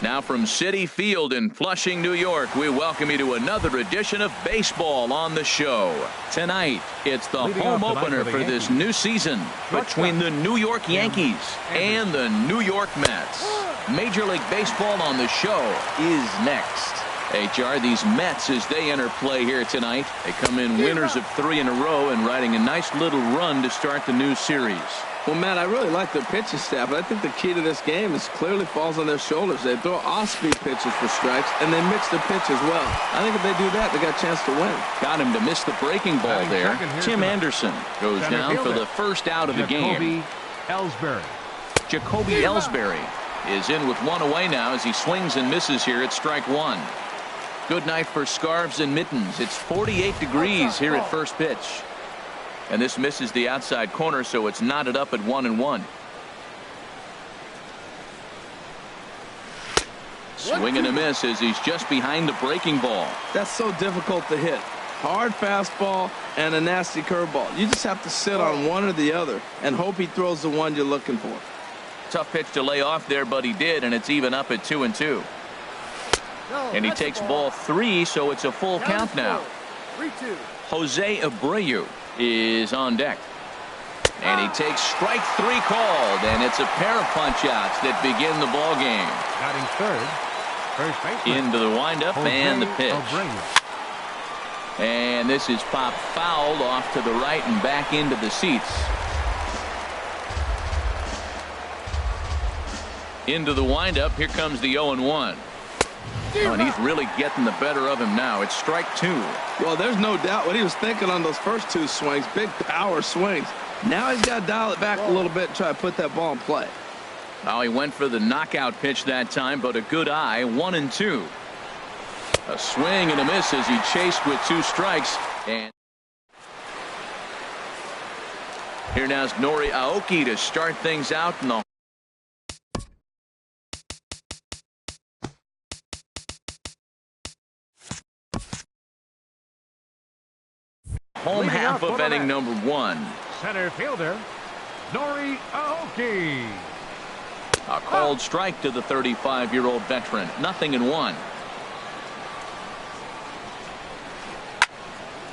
Now from Citi Field in Flushing, New York, we welcome you to another edition of Baseball on the Show. Tonight, it's the home opener for this new season between the New York Yankees and the New York Mets. Major League Baseball on the Show is next. HR, these Mets, as they enter play here tonight, they come in winners of 3 in a row and riding a nice little run to start the new series. Well, Matt, I really like their pitching staff, but I think the key to this game is clearly falls on their shoulders. They throw off-speed pitches for strikes, and they mix their pitch as well. I think if they do that, they got a chance to win. Got him to miss the breaking ball there. Tim Anderson goes down for the first out of the game. Jacoby Ellsbury is in with 1 away now as he swings and misses here at strike 1. Good night for scarves and mittens. It's 48 degrees here at first pitch. And this misses the outside corner, so it's knotted up at 1-1. Swing and a miss as he's just behind the breaking ball. That's so difficult to hit. Hard fastball and a nasty curveball. You just have to sit on one or the other and hope he throws the one you're looking for. Tough pitch to lay off there, but he did, and it's even up at 2-2. And he takes ball 3, so it's a full count now. 3-2. Jose Abreu is on deck. And he takes strike 3 called, and it's a pair of punch-outs that begin the ball game. Batting third, first baseman. Into the windup and the pitch. And this is popped fouled off to the right and back into the seats. Into the windup. Here comes the 0-1. Oh, and he's really getting the better of him now. It's strike 2. Well, there's no doubt what he was thinking on those first 2 swings. Big power swings. Now he's got to dial it back a little bit and try to put that ball in play. Now he went for the knockout pitch that time, but a good eye. 1-2. A swing and a miss as he chased with 2 strikes. And here now is Nori Aoki to start things out in the home half of inning number 1. Center fielder, Nori Aoki. A called strike to the 35-year-old veteran. 0-1.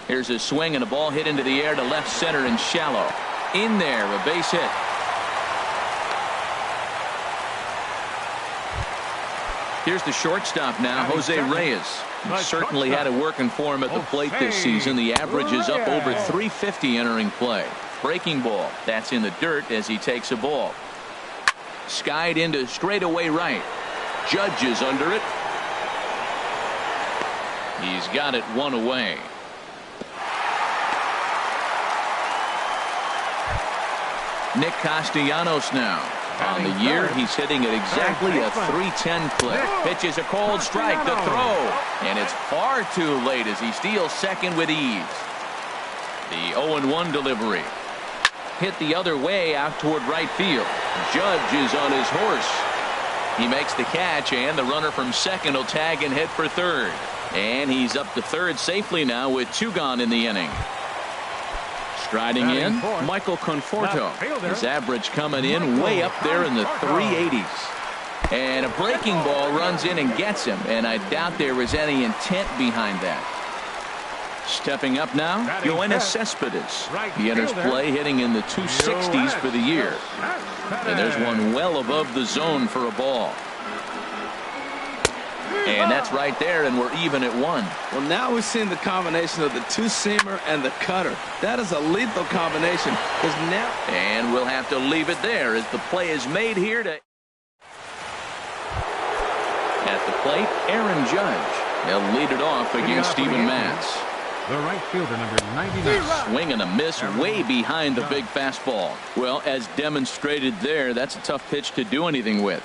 Here's a swing and a ball hit into the air to left center and shallow. In there, a base hit. Here's the shortstop now, Jose Reyes. He certainly had it working for him at the plate this season. The average is up over 350 entering play. Breaking ball. That's in the dirt as he takes a ball. Skied into straightaway right. Judge is under it. He's got it 1 away. Nick Castellanos now. On the year, he's hitting at exactly a .310 clip. Pitches a cold strike, the throw. And it's far too late as he steals second with ease. The 0-1 delivery. Hit the other way out toward right field. Judge is on his horse. He makes the catch, and the runner from second will tag and head for third. And he's up to third safely now with 2 gone in the inning. Striding in, Michael Conforto. His average coming in way up there in the 380s. And a breaking ball runs in and gets him, and I doubt there was any intent behind that. Stepping up now, Yoenis Cespedes. He enters play hitting in the 260s for the year. And there's one well above the zone for a ball. And that's right there, and we're even at 1. Well, now we've seen the combination of the 2-seamer and the cutter. That is a lethal combination. And we'll have to leave it there as the play is made here to. At the plate, Aaron Judge. They'll lead it off against Steven Matz. The right fielder, number 99. Swing and a miss way behind the big fastball. Well, as demonstrated there, that's a tough pitch to do anything with.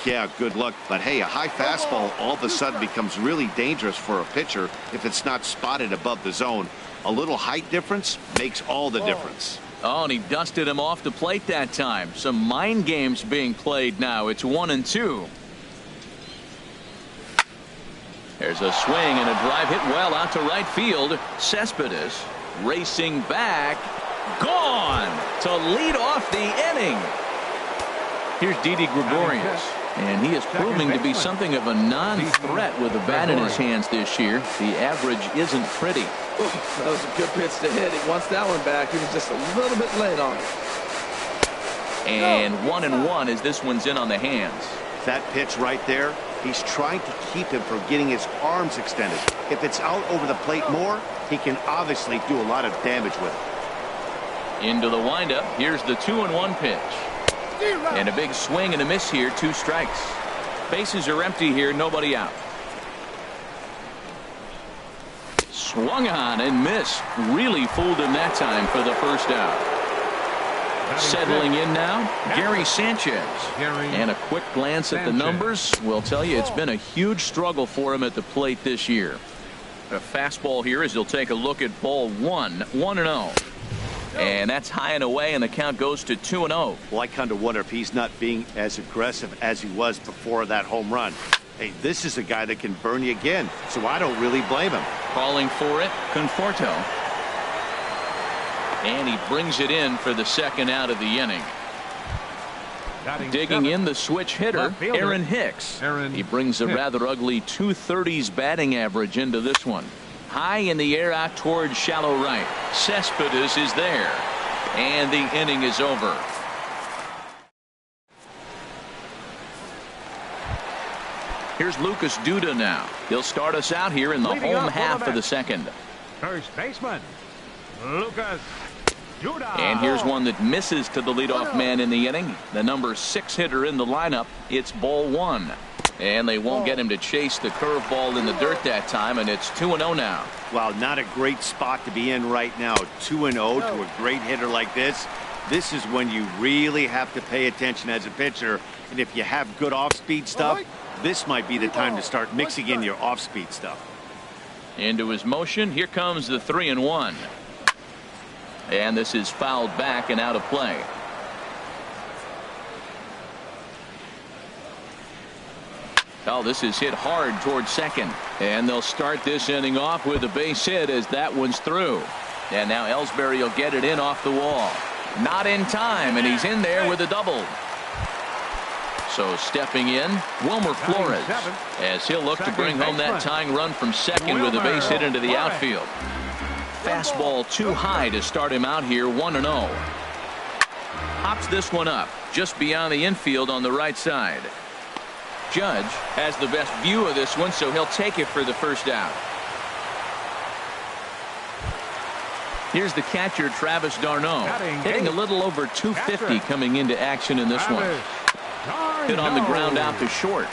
Yeah, good luck. But hey, a high fastball all of a sudden becomes really dangerous for a pitcher if it's not spotted above the zone. A little height difference makes all the difference. Oh, and he dusted him off the plate that time. Some mind games being played now. It's 1-2. There's a swing and a drive hit well out to right field. Cespedes racing back. Gone to lead off the inning. Here's Didi Gregorius. And he is proving to be something of a non-threat with the bat in his hands this year. The average isn't pretty. Ooh, that was a good pitch to hit. He wants that one back. He was just a little bit late on it. And 1-1 as this one's in on the hands. That pitch right there, he's trying to keep him from getting his arms extended. If it's out over the plate more, he can obviously do a lot of damage with it. Into the windup. Here's the 2-1 pitch. And a big swing and a miss here. 2 strikes. Bases are empty here. Nobody out. Swung on and missed. Really fooled him that time for the first out. Settling in now, Gary Sanchez. And a quick glance at the numbers will tell you it's been a huge struggle for him at the plate this year. A fastball here as he'll take a look at ball 1. 1-0. And that's high and away, and the count goes to 2-0. Well, I kind of wonder if he's not being as aggressive as he was before that home run. Hey, this is a guy that can burn you again, so I don't really blame him. Calling for it, Conforto. And he brings it in for the second out of the inning. Digging in the switch hitter, Aaron Hicks. He brings a rather ugly 230s batting average into this one. High in the air out towards shallow right. Cespedes is there. And the inning is over. Here's Lucas Duda now. He'll start us out here in the home half of the second. First baseman, Lucas Duda. And here's one that misses to the leadoff man in the inning. The number 6 hitter in the lineup. It's ball 1. And they won't get him to chase the curveball in the dirt that time, and it's 2-0 now. Wow, not a great spot to be in right now. 2-0 to a great hitter like this. This is when you really have to pay attention as a pitcher. And if you have good off-speed stuff, this might be the time to start mixing in your off-speed stuff. Into his motion. Here comes the 3-1. And this is fouled back and out of play. Oh, this is hit hard towards second. And they'll start this inning off with a base hit as that one's through. And now Ellsbury will get it in off the wall. Not in time, and he's in there with a double. So stepping in, Wilmer Flores, as he'll look to bring home that tying run from second with a base hit into the outfield. Fastball too high to start him out here. 1-0. Hops this one up just beyond the infield on the right side. Judge has the best view of this one, so he'll take it for the first out. Here's the catcher, Travis d'Arnaud, hitting a little over 250 coming into action in this one. Hit on the ground out to short.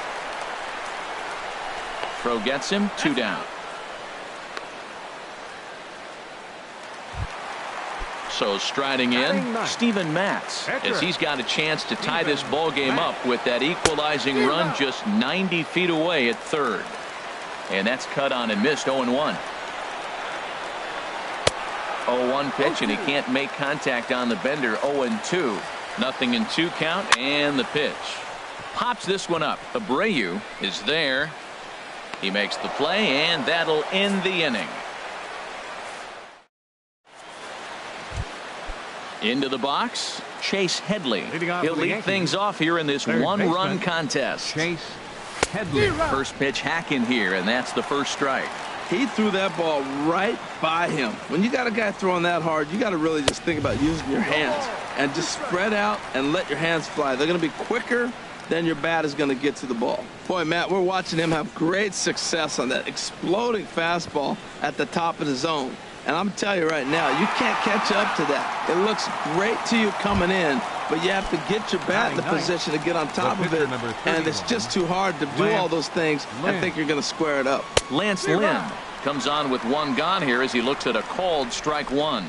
Throw gets him, 2 down. So striding in, Steven Matz, as he's got a chance to tie this ball game up with that equalizing run just 90 feet away at third. And that's cut on and missed. 0-1. 0-1 pitch, and he can't make contact on the bender. 0-2. Nothing in 2 count, and the pitch. Pops this one up. Abreu is there. He makes the play, and that'll end the inning. Into the box, Chase Headley. He'll lead things off here in this one-run contest. Chase Headley. First pitch hack in here, and that's the first strike. He threw that ball right by him. When you got a guy throwing that hard, you got to really just think about using your hands and just spread out and let your hands fly. They're going to be quicker than your bat is going to get to the ball. Boy, Matt, we're watching him have great success on that exploding fastball at the top of the zone. And I'm telling you right now, you can't catch up to that. It looks great to you coming in, but you have to get your bat in the position to get on top of it. And it's just too hard to do all those things and think you're going to square it up. Lance Lynn comes on with 1 gone here as he looks at a called strike 1.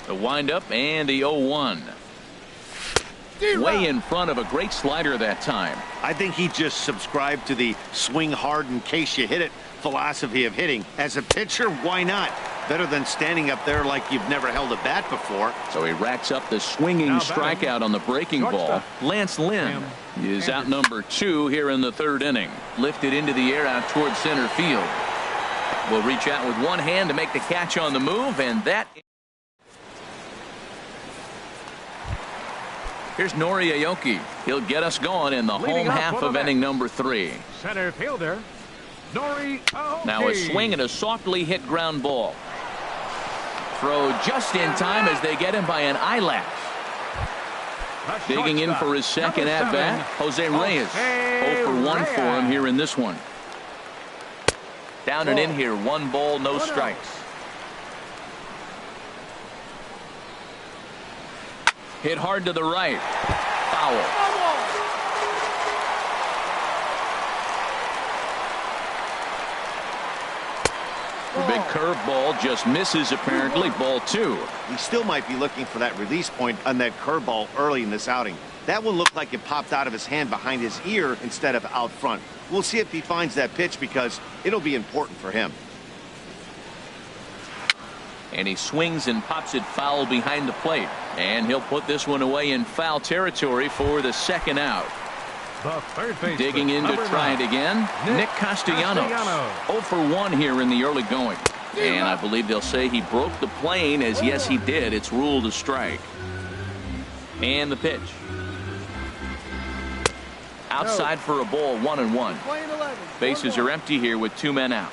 The windup and the 0-1. Way in front of a great slider that time. I think he just subscribed to the swing hard in case you hit it philosophy of hitting. As a pitcher, why not? Better than standing up there like you've never held a bat before. So he racks up the swinging strikeout on the breaking ball. Lance Lynn is out number 2 here in the 3rd inning. Lifted into the air out towards center field. Will reach out with one hand to make the catch on the move, and that Here's Nori Aoki. He'll get us going in the Leading home up half for the of inning number 3. Center fielder, Nori Aoki. Now a swing and a softly hit ground ball. Throw just in time as they get him by an eyelash. The Digging in shortstop, for his second number 7, at-bat, Jose Reyes. 0 for 1 for him here in this one. Down and in here, 1 ball, no strikes. Hit hard to the right. Foul. The big curveball just misses apparently. Ball 2. He still might be looking for that release point on that curveball early in this outing. That one looked like it popped out of his hand behind his ear instead of out front. We'll see if he finds that pitch because it'll be important for him. And he swings and pops it foul behind the plate. And he'll put this one away in foul territory for the second out. The third baseman, Digging in to try it again, Nick Castellanos. 0 for 1 here in the early going. And I believe they'll say he broke the plane, as yes he did. It's ruled a strike. And the pitch. Outside for a ball, 1-1. Bases are empty here with 2 men out.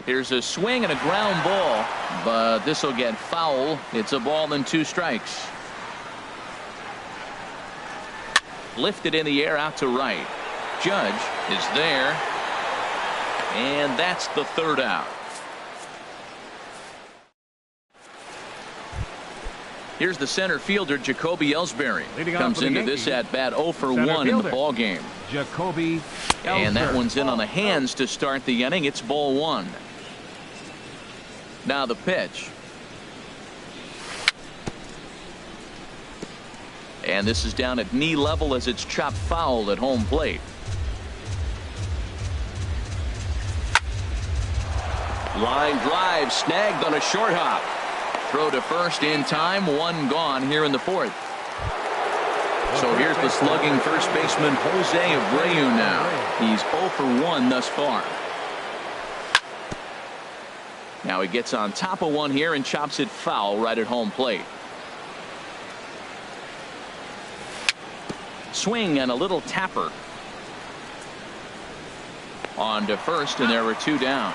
Here's a swing and a ground ball, but this will get foul. It's a ball and 2 strikes. Lifted in the air out to right. Judge is there. And that's the third out. Here's the center fielder, Jacoby Ellsbury. Comes into this at bat 0 for 1 in the ball game. Jacoby Ellsbury. And that one's in on the hands to start the inning. It's ball 1. Now the pitch. And this is down at knee level as it's chopped foul at home plate. Line drive snagged on a short hop. Throw to first in time. 1 gone here in the 4th. So here's the slugging first baseman Jose Abreu now. He's 0 for 1 thus far. Now he gets on top of one here and chops it foul right at home plate. Swing and a little tapper. On to first, and there were 2 down.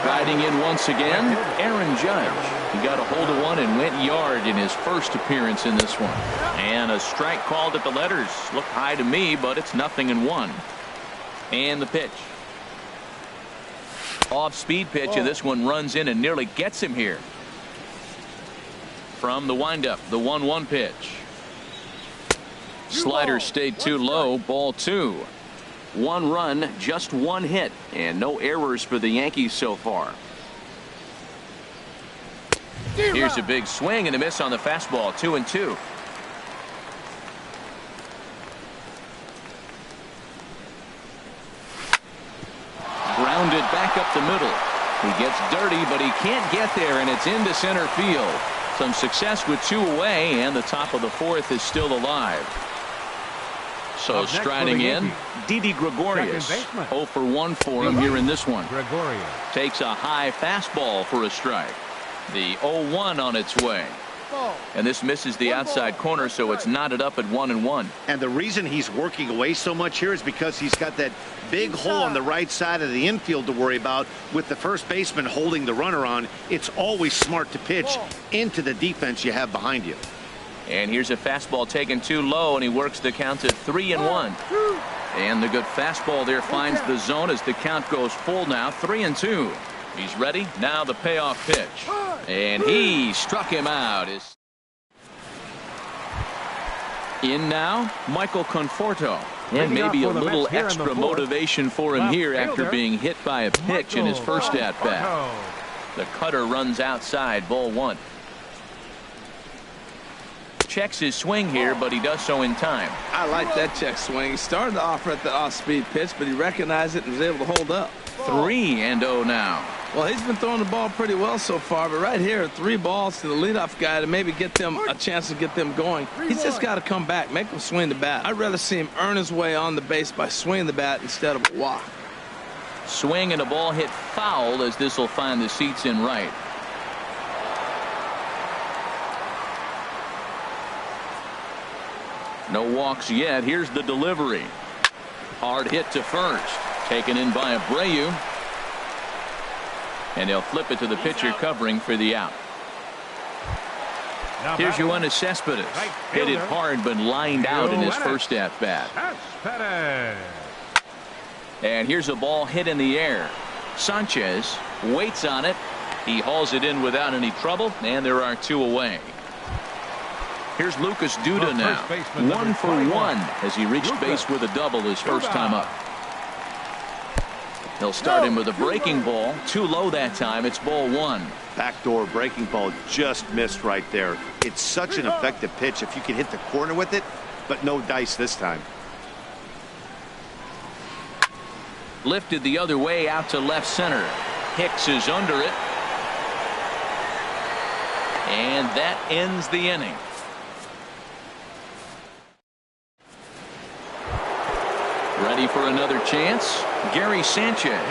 Riding in once again, Aaron Judge. He got a hold of one and went yard in his first appearance in this one. And a strike called at the letters. Looked high to me, but it's 0-1. And the pitch. Off-speed pitch, and this one runs in and nearly gets him here. From the windup, the 1-1 pitch. Slider stayed too low. Ball 2. 1 run, just 1 hit, and no errors for the Yankees so far. Here's a big swing and a miss on the fastball. 2-2. Grounded back up the middle. He gets dirty, but he can't get there, and it's into center field. Some success with 2 away, and the top of the 4th is still alive. So striding in, Didi Gregorius. 0 for 1 for him here in this one. Gregorius takes a high fastball for a strike. The 0-1 on its way. And this misses the outside corner, so it's knotted up at 1-1. And the reason he's working away so much here is because he's got that big hole on the right side of the infield to worry about. With the first baseman holding the runner on, it's always smart to pitch into the defense you have behind you. And here's a fastball taken too low, and he works the count at 3-1. And the good fastball there finds the zone as the count goes full now. 3-2. He's ready. Now the payoff pitch. And he struck him out. In now, Michael Conforto. And maybe a little extra motivation for him here after being hit by a pitch in his first at-bat. The cutter runs outside. Ball 1. Checks his swing here, but he does so in time. I like that check swing. He started to offer at the off-speed pitch, but he recognized it and was able to hold up. 3-0 now. Well, he's been throwing the ball pretty well so far, but right here, 3 balls to the leadoff guy to maybe get them a chance to get them going. He's just got to come back, make him swing the bat. I'd rather see him earn his way on the base by swinging the bat instead of a walk. Swing and a ball hit foul, as this will find the seats in right. 2-1 No walks yet. Here's the delivery. Hard hit to first. Taken in by Abreu. And they'll flip it to the pitcher covering for the out. Here's Yoenis Cespedes. Hit it hard but lined out in his first at-bat. And here's a ball hit in the air. Sanchez waits on it. He hauls it in without any trouble, and there are 2 away. Here's Lucas Duda now. 1 for 1 as he reached base with a double his first time up. He'll start him with a breaking ball. Too low that time. It's ball 1. Backdoor breaking ball just missed right there. It's such an effective pitch if you can hit the corner with it, but no dice this time. Lifted the other way out to left center. Hicks is under it. And that ends the inning. Ready for another chance. Gary Sanchez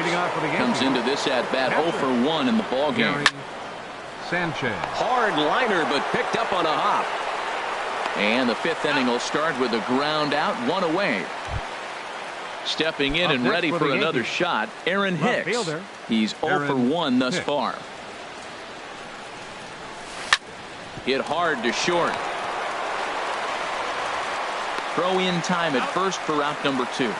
comes into this at bat 0 for 1 in the ball game. Sanchez. Hard liner, but picked up on a hop. And the 5th inning will start with a ground out, 1 away. Stepping in and ready for another shot, Aaron Hicks. He's 0 for 1 thus far. Hit hard to short. Throw in time at first for out number 2.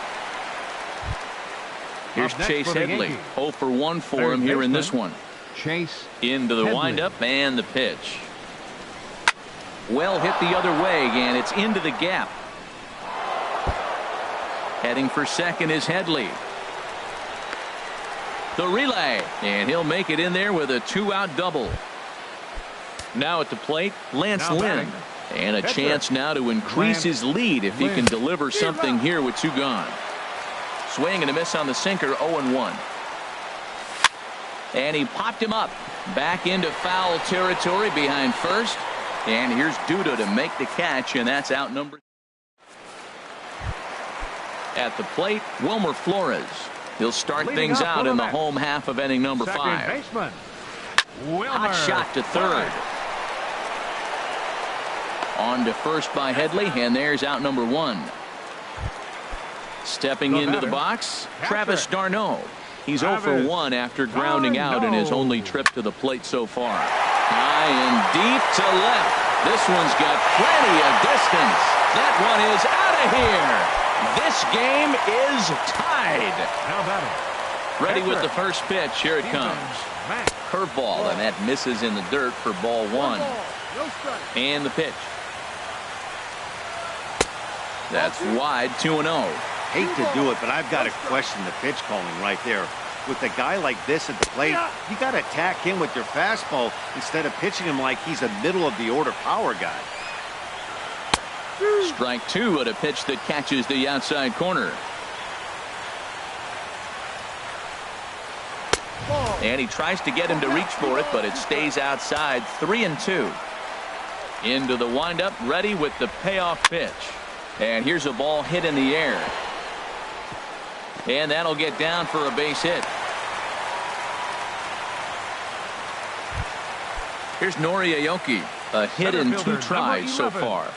Here's Chase Headley. 0 for 1 for him here in this one. Chase into the windup and the pitch. Well hit the other way, and it's into the gap. Heading for second is Headley. The relay, and he'll make it in there with a 2-out double. Now at the plate, Lance Lynn. And a chance now to increase his lead if he can deliver something here with 2 gone. Swing and a miss on the sinker, 0-1. And he popped him up. Back into foul territory behind first. And here's Duda to make the catch, and that's out number. At the plate, Wilmer Flores. He'll start things out in the home half of inning number 5. Hot shot to third. On to first by Headley, and there's out number 1. Stepping into the box, Travis d'Arnaud. He's 0 for 1 after grounding out in his only trip to the plate so far. High and deep to left. This one's got plenty of distance. That one is out of here. This game is tied. Ready with the first pitch. Here it comes. Curveball, and that misses in the dirt for ball 1. And the pitch. That's wide, 2-0. Hate to do it, but I've got to question the pitch calling right there. With a guy like this at the plate, you got to attack him with your fastball instead of pitching him like he's a middle-of-the-order power guy. Strike 2 at a pitch that catches the outside corner. And he tries to get him to reach for it, but it stays outside. 3-2. Into the windup, ready with the payoff pitch. And here's a ball hit in the air. And that'll get down for a base hit. Here's Nori Aoki. A hit in 2 tries so far.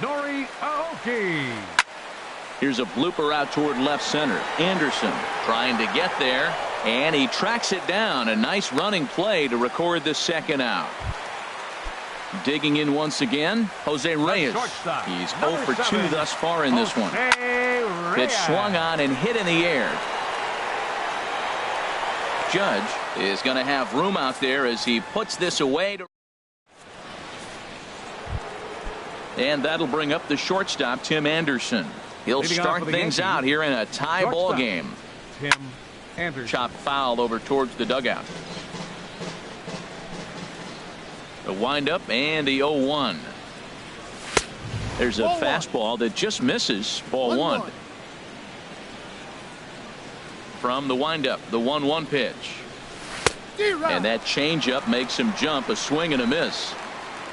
Nori Aoki. Here's a blooper out toward left center. Anderson trying to get there, and he tracks it down. A nice running play to record the second out. Digging in once again, Jose Reyes. He's 0 for 2 thus far in this one. Pitch swung on and hit in the air. Judge is going to have room out there as he puts this away. And that'll bring up the shortstop, Tim Anderson. He'll start things out here in a tie ball game. Tim Anderson. Chopped foul over towards the dugout. The windup and the 0-1. There's a fastball that just misses. Ball 1. From the windup, the 1-1 pitch. And that changeup makes him jump. A swing and a miss.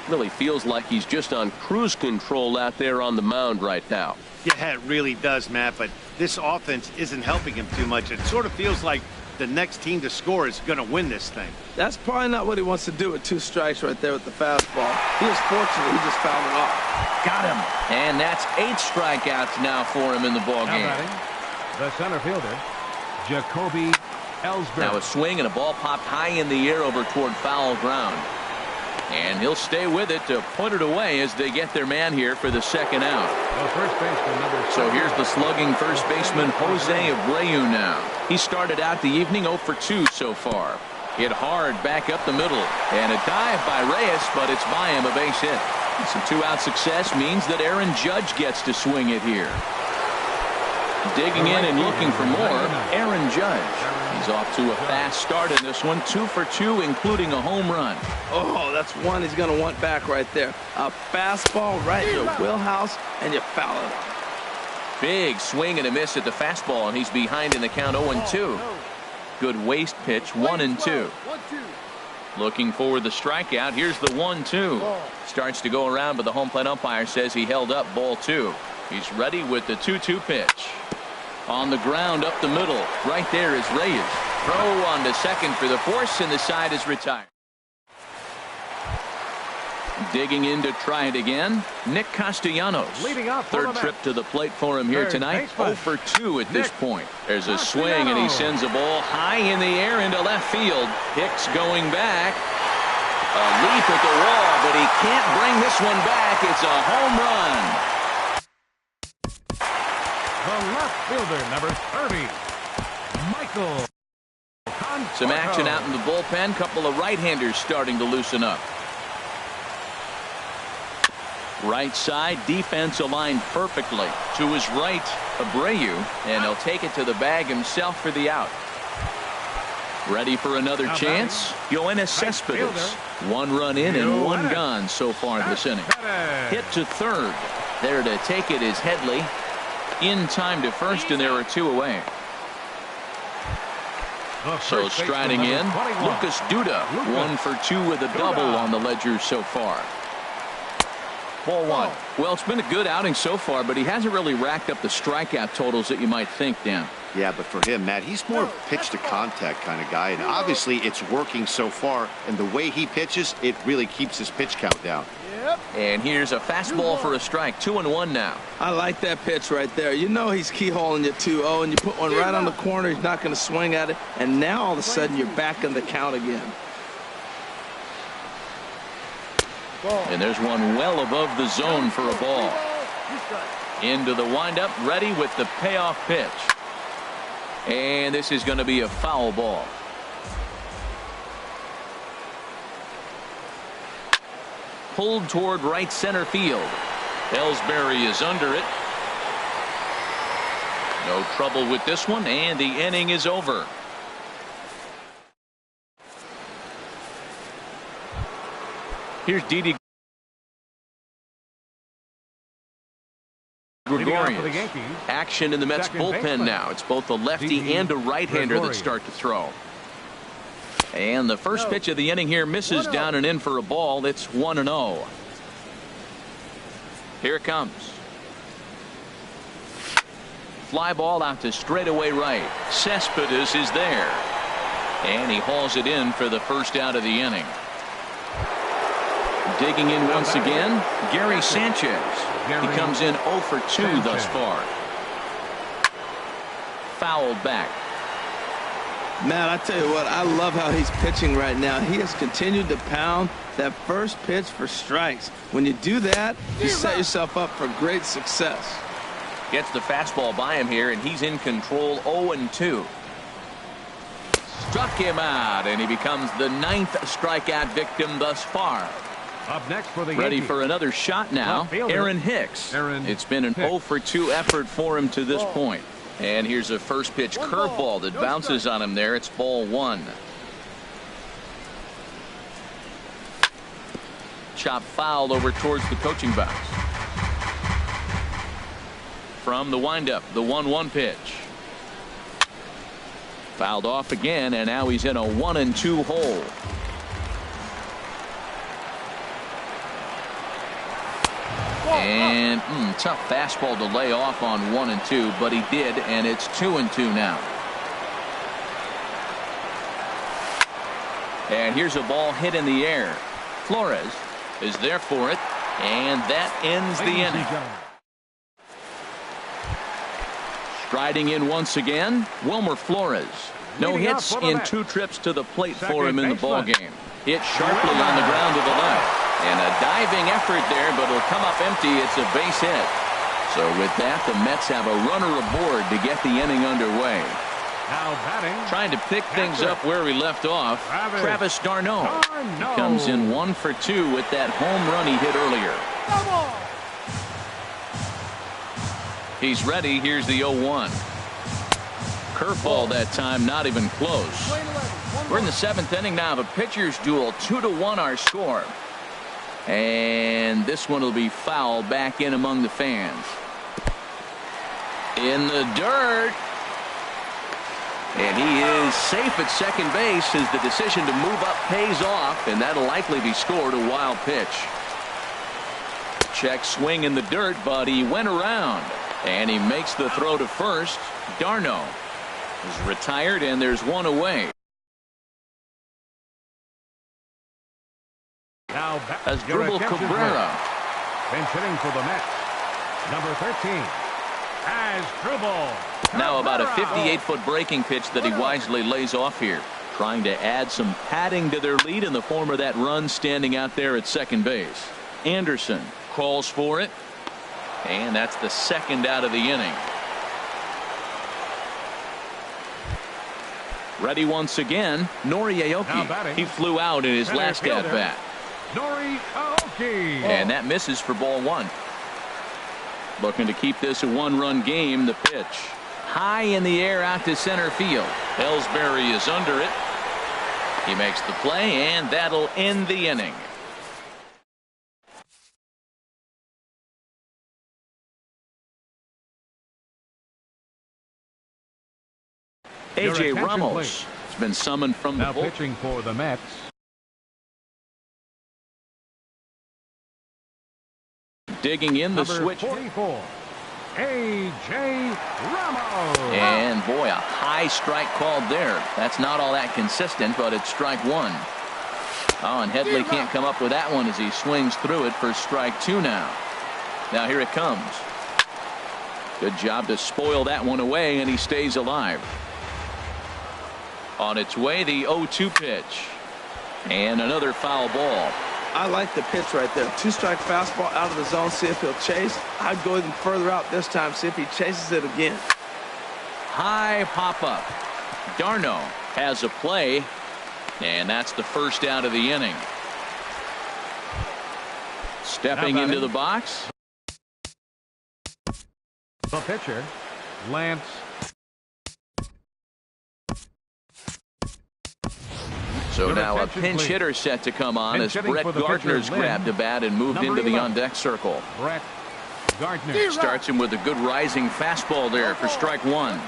Really feels like he's just on cruise control out there on the mound right now. Yeah, it really does, Matt, but this offense isn't helping him too much. It sort of feels like the next team to score is going to win this thing. That's probably not what he wants to do with 2 strikes right there with the fastball. He was fortunate he just fouled it off. Got him. And that's 8 strikeouts now for him in the ball Now game. batting, the center fielder, Jacoby Ellsbury. Now a swing and a ball popped high in the air over toward foul ground. And he'll stay with it to put it away as they get their man here for the second out. The first baseman, number So here's the slugging first baseman Jose Abreu now. He started out the evening 0 for 2 so far. Hit hard back up the middle. And a dive by Reyes, but it's by him, a base hit. Some 2-out success means that Aaron Judge gets to swing it here. Digging in and looking for more, Aaron Judge. He's off to a fast start in this one, 2 for 2, including a home run. Oh, that's one he's going to want back right there. A fastball right in your wheelhouse, and you foul it off. Big swing and a miss at the fastball, and he's behind in the count 0-2. Good waste pitch, 1-2. Looking for the strikeout. Here's the 1-2. Starts to go around, but the home plate umpire says he held up ball 2. He's ready with the 2-2 pitch. On the ground up the middle. Right there is Reyes. Throw on to second for the force, and the side is retired. Digging in to try it again, Nick Castellanos. Leading off Third trip to the plate for him here tonight. 0 for 2 at this point. There's a swing, and he sends a ball high in the air into left field. Hicks going back. A leap at the wall, but he can't bring this one back. It's a home run. The left fielder, number 30, Michael. Some action out in the bullpen. Couple of right-handers starting to loosen up. Right side defense aligned perfectly. To his right, Abreu, and he'll take it to the bag himself for the out. Ready for another chance? Yoenis Cespedes. 1 run in and 1 gone so far this inning. Hit to third. There to take it is Headley. In time to first, and there are 2 away. So striding in, Lucas Duda. 1 for 2 with a double on the ledger so far. Ball 1. Well, it's been a good outing so far, but he hasn't really racked up the strikeout totals that you might think, Dan. Yeah, but for him, Matt, he's more pitch to contact kind of guy, and obviously it's working so far, and the way he pitches, it really keeps his pitch count down. And here's a fastball for a strike. 2-1 now. I like that pitch right there. You know he's keyholing you 2-0, and you put one right on the corner. He's not going to swing at it, and now all of a sudden you're back in the count again. And there's one well above the zone for a ball. Into the windup, ready with the payoff pitch. And this is going to be a foul ball. Pulled toward right center field. Ellsbury is under it. No trouble with this one, and the inning is over. Here's Didi Gregorius. Action in the Mets bullpen now. It's both a lefty and a right-hander that start to throw. And the first pitch of the inning here misses down and in for a ball. It's 1-0. Here it comes. Fly ball out to straightaway right. Cespedes is there. And he hauls it in for the first out of the inning. Digging in once again, Gary Sanchez. He comes in 0 for 2 thus far. Fouled back. Man, I tell you what, I love how he's pitching right now. He has continued to pound that first pitch for strikes. When you do that, you set yourself up for great success. Gets the fastball by him here, and he's in control. 0-2. Struck him out, and he becomes the 9th strikeout victim thus far. Up next for the Ready Yankees. for another shot now, Aaron Hicks. It's been an 0 for 2 effort for him to this point. And here's a first pitch curveball that bounces on him there. It's ball 1. Chop foul over towards the coaching box. From the windup, the 1-1 pitch. Fouled off again, and now he's in a 1-2 hole. And tough fastball to lay off on 1-2, but he did, and it's 2-2 now. And here's a ball hit in the air. Flores is there for it, and that ends the inning. Striding in once again, Wilmer Flores. No hits in 2 trips to the plate for him in the ballgame. Hit sharply on the ground to the left. And a diving effort there, but it'll come up empty. It's a base hit. So with that, the Mets have a runner aboard to get the inning underway. Now batting. Trying to pick things up where we left off. Travis d'Arnaud. He comes in 1 for 2 with that home run he hit earlier. He's ready. Here's the 0-1. Curveball that time, not even close. We're in the 7th inning now of a pitcher's duel. 2-1 our score. And this one will be foul back in among the fans. In the dirt. And he is safe at second base as the decision to move up pays off, and that'll likely be scored. A wild pitch. Check swing in the dirt, but he went around. And he makes the throw to first. d'Arnaud is retired, and there's one away. Now Asdrubal Cabrera. Pinch hitting for the Mets. Number 13. Asdrubal. Now about a 58-foot breaking pitch that he wisely lays off here. Trying to add some padding to their lead in the form of that run standing out there at second base. Anderson calls for it. And that's the second out of the inning. Ready once again, Nori Aoki. He flew out in his last at bat. Nori Aoki. And that misses for ball 1. Looking to keep this a 1-run game. The pitch high in the air out to center field. Ellsbury is under it. He makes the play, and that'll end the inning. A.J. Ramos has been summoned from the bullpen. Pitching for the Mets. Digging in the switch. 44. A.J. Ramos. And boy, a high strike called there. That's not all that consistent, but it's strike 1. Oh, and Headley can't come up with that one as he swings through it for strike 2 now. Now here it comes. Good job to spoil that one away, and he stays alive. On its way, the 0-2 pitch. And another foul ball. I like the pitch right there. 2-strike fastball out of the zone. See if he'll chase. I'd go even further out this time. See if he chases it again. High pop up. d'Arnaud has a play. And that's the first out of the inning. Stepping into the box. The pitcher, Lance. So now a pinch hitter set to come on as Brett Gardner's grabbed a bat and moved into the on-deck circle. Brett Gardner starts him with a good rising fastball there for strike 1.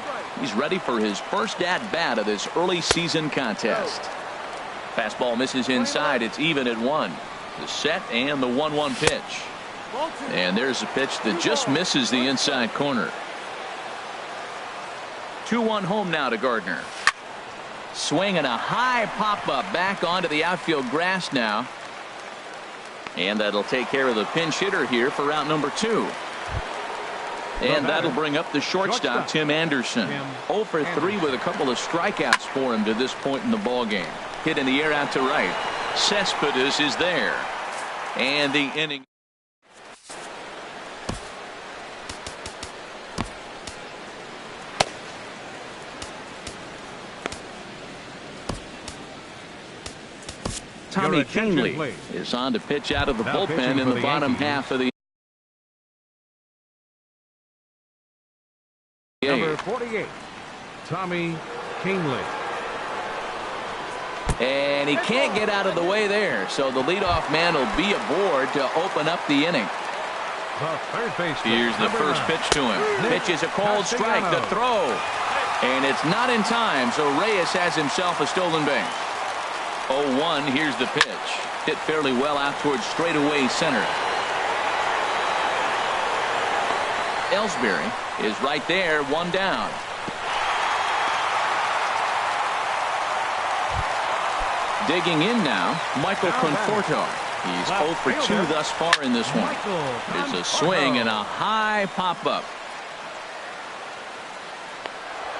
He's ready for his first at-bat of this early season contest. Fastball misses inside. It's even at 1. The set and the 1-1 pitch. And there's a pitch that just misses the inside corner. 2-1 home now to Gardner. Swing and a high pop-up back onto the outfield grass now. And that'll take care of the pinch hitter here for route number 2. And that'll bring up the shortstop, Tim Anderson. 0 for 3 with a couple of strikeouts for him to this point in the ballgame. Hit in the air out to right. Cespedes is there. And the inning. Tommy Kahnle is on to pitch out of the bullpen in the bottom half of the Number 48, Tommy Kahnle. And he can't get out of the way there, so the leadoff man will be aboard to open up the inning. The third baseman. Here's the first pitch to him. Pitch is a cold strike. The throw. And it's not in time, so Reyes has himself a stolen base. 0-1. Here's the pitch. Hit fairly well out towards straightaway center. Ellsbury is right there, 1 down. Digging in now, Michael Conforto. He's 0 for 2 thus far in this one. There's a swing and a high pop-up.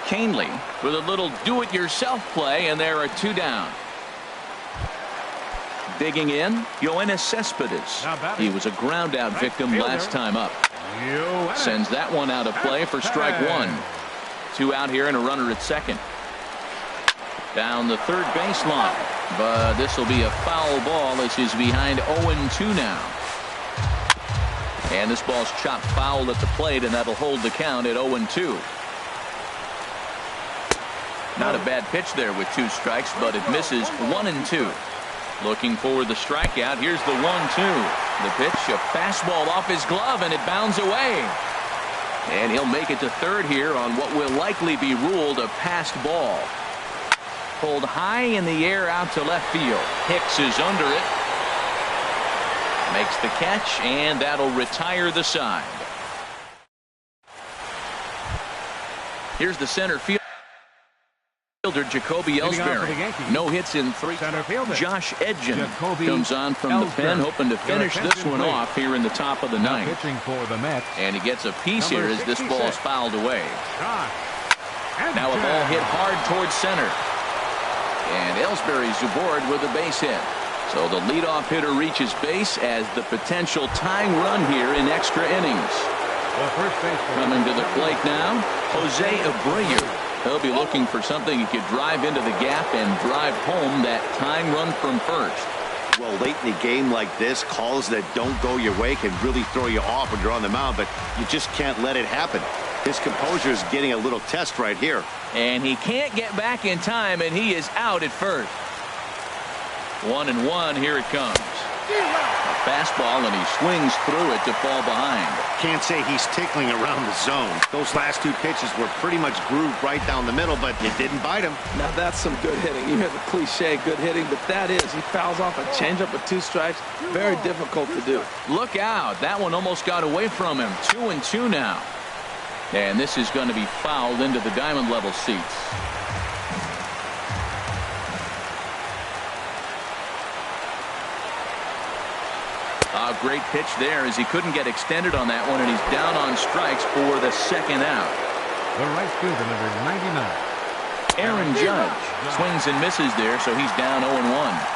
Canely with a little do-it-yourself play, and there are 2 down. Digging in, Yoenis Cespedes. He was a ground-out victim last time up. Sends that one out of play for strike 1. 2 out here and a runner at second. Down the third baseline, but this will be a foul ball as he's behind 0-2 now. And this ball's chopped foul at the plate, and that'll hold the count at 0-2. Not a bad pitch there with 2 strikes, but it misses 1-2. Looking for the strikeout. Here's the 1-2. The pitch, a fastball off his glove, and it bounds away. And he'll make it to third here on what will likely be ruled a passed ball. Pulled high in the air out to left field. Hicks is under it. Makes the catch, and that'll retire the side. Here's the center fielder, Jacoby Ellsbury. No hits in 3. Josh Edgen comes on from the pen, hoping to finish this one off here in the top of the ninth. And he gets a piece here as this ball is fouled away. Now a ball hit hard towards center. And Ellsbury's aboard with a base hit. So the leadoff hitter reaches base as the potential tying run here in extra innings. Coming to the plate now, Jose Abreu. He'll be looking for something he could drive into the gap and drive home that tying run from first. Well, late in the game like this, calls that don't go your way can really throw you off when you're on the mound, but you just can't let it happen. His composure is getting a little test right here. And he can't get back in time, and he is out at first. 1-1, here it comes. A fastball, and he swings through it to fall behind. Can't say he's tickling around the zone. Those last 2 pitches were pretty much grooved right down the middle, but it didn't bite him. Now that's some good hitting. You hear the cliche good hitting, but that is. He fouls off a changeup with 2 strikes. Very difficult to do. Look out. That one almost got away from him. 2-2 now. And this is going to be fouled into the diamond level seats. A great pitch there as he couldn't get extended on that one, and he's down on strikes for the 2nd out. The right fielder, number 99. Aaron Judge swings and misses there, so he's down 0-1.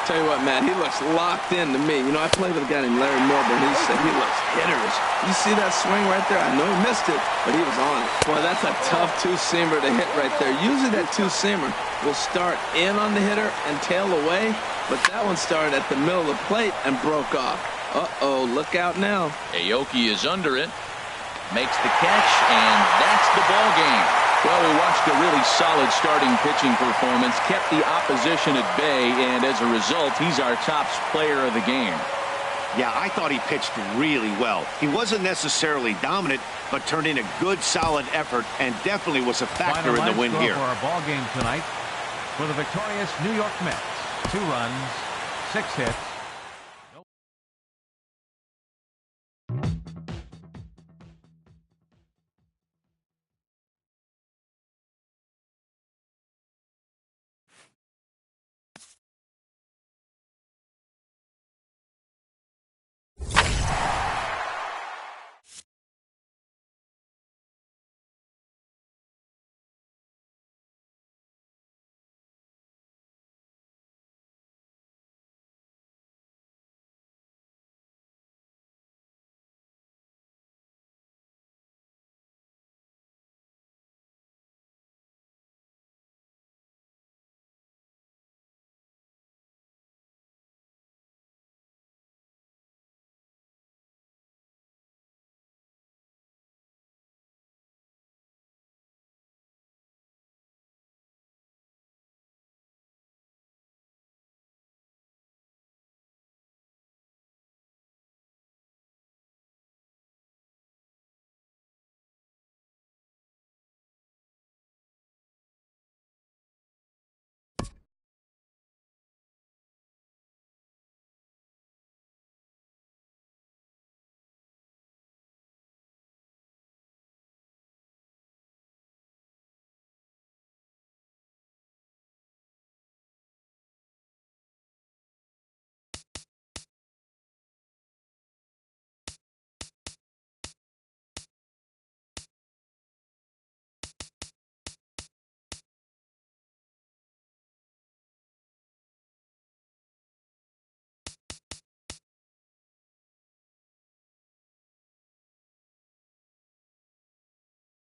Tell you what, Matt, he looks locked in to me. You know, I played with a guy named Larry Milburn. He said he looks hitterish. You see that swing right there? I know he missed it, but he was on it. Boy, that's a tough 2-seamer to hit right there. Usually that 2-seamer will start in on the hitter and tail away, but that one started at the middle of the plate and broke off. Uh-oh, look out now. Aoki is under it, makes the catch, and that's the ball game. Well, we watched a really solid starting pitching performance, kept the opposition at bay, and as a result, he's our top player of the game. Yeah, I thought he pitched really well. He wasn't necessarily dominant, but turned in a good, solid effort and definitely was a factor in the win here. For our ball game tonight, for the victorious New York Mets, 2 runs, 6 hits,